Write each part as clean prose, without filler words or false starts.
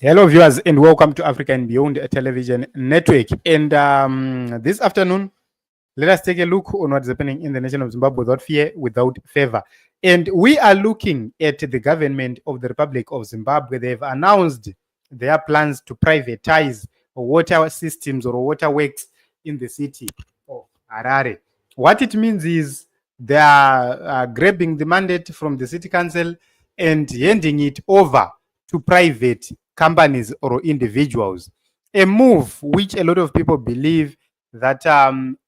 Hello, viewers, and welcome to Africa and Beyond Television Network. And this afternoon, let us take a look on what's happening in the nation of Zimbabwe without fear, without favor. And we are looking at the government of the Republic of Zimbabwe. They've announced their plans to privatize water systems or water works in the city of Harare. What it means is they are grabbing the mandate from the city council and handing it over to private companies or individuals. A move which a lot of people believe that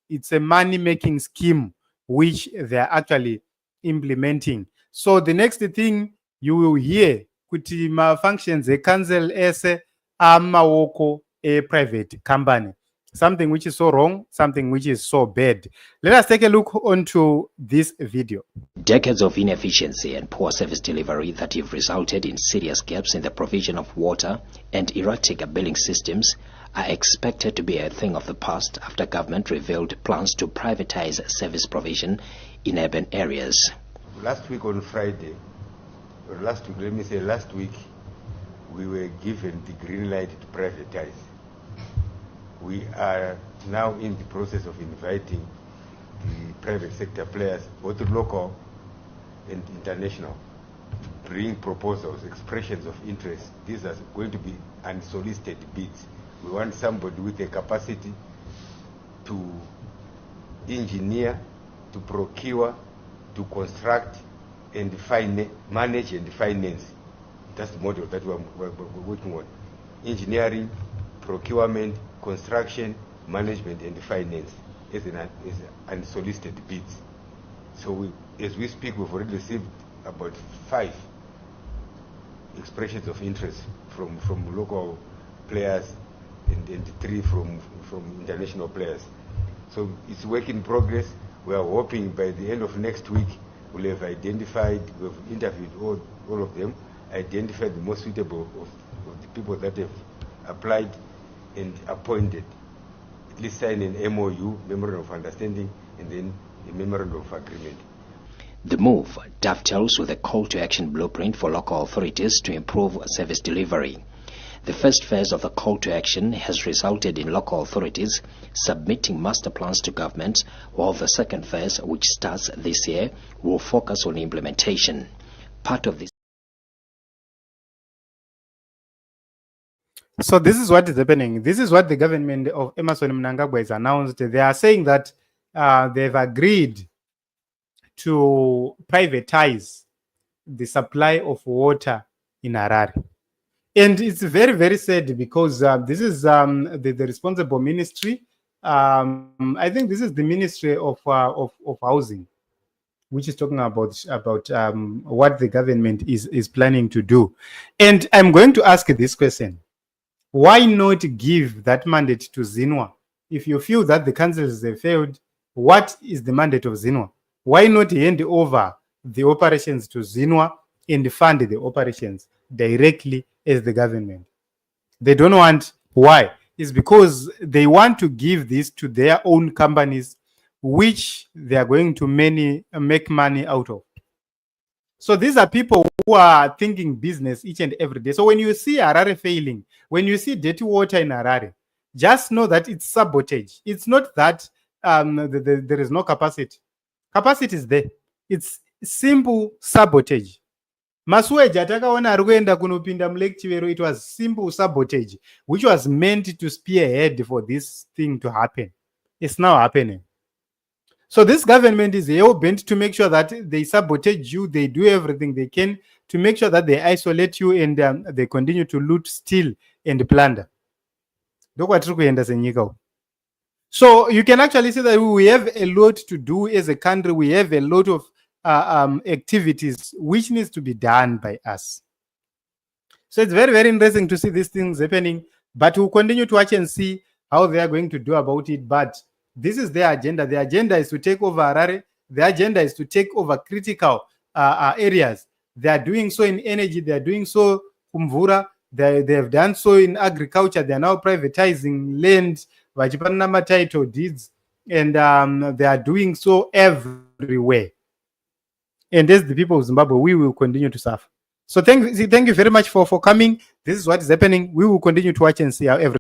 it's a money-making scheme which they're actually implementing. So the next thing you will hear, kuti functions a council ese amawoko a private company. Something which is so wrong, something which is so bad. Let us take a look onto this video. Decades of inefficiency and poor service delivery that have resulted in serious gaps in the provision of water and erratic billing systems are expected to be a thing of the past after government revealed plans to privatize service provision in urban areas. Last week on Friday, or last week, we were given the green light to privatize. We are now in the process of inviting the private sector players, both local and international, bring proposals, expressions of interest. These are going to be unsolicited bids. We want somebody with a capacity to engineer, to procure, to construct, and manage and finance. That's the model that we're working on. Engineering, procurement, construction, management, and finance is unsolicited bids. So as we speak, we've already received about 5 expressions of interest from local players and 3 from international players. So it's work in progress. We are hoping by the end of next week we'll have we've interviewed all of them, identified the most suitable of the people that have applied and appointed, at least sign an MOU, Memorandum of Understanding, and then a Memorandum of Agreement. The move dovetails with a call to action blueprint for local authorities to improve service delivery. The first phase of the call to action has resulted in local authorities submitting master plans to government, while the second phase, which starts this year, will focus on implementation. Part of this. So this is what is happening. This is what the government of Emmerson Mnangagwa has announced. They are saying that they've agreed to privatize the supply of water in Harare. And it's very, very sad because this is the responsible ministry. I think this is the Ministry of Housing, which is talking about what the government is planning to do. And I'm going to ask this question. Why not give that mandate to ZINWA? If you feel that the councils have failed, what is the mandate of ZINWA? Why not hand over the operations to ZINWA and fund the operations directly as the government? They don't want. Why? It's because they want to give this to their own companies, which they are going to make money out of. So these are people who are thinking business each and every day. So when you see Harare failing, when you see dirty water in Harare, just know that it's sabotage. It's not that there is no capacity. Capacity is there. It's simple sabotage. Masueji atakaona ari kuenda kunopinda muLake Chivero, it was simple sabotage, which was meant to spearhead for this thing to happen. It's now happening. So this government is hell-bent to make sure that they sabotage you, they do everything they can to make sure that they isolate you and they continue to loot, steal, and plunder. So you can actually see that we have a lot to do as a country. We have a lot of activities which needs to be done by us. So it's very, very interesting to see these things happening, but we'll continue to watch and see how they are going to do about it. But this is their agenda. The agenda is to take over Harare. The agenda is to take over critical areas. They are doing so in energy. They are doing so kumvura. They have done so in agriculture. They are now privatizing land, vachipanama title deeds, and they are doing so everywhere. And as the people of Zimbabwe, we will continue to suffer. So thank you very much for coming. This is what is happening. We will continue to watch and see how everything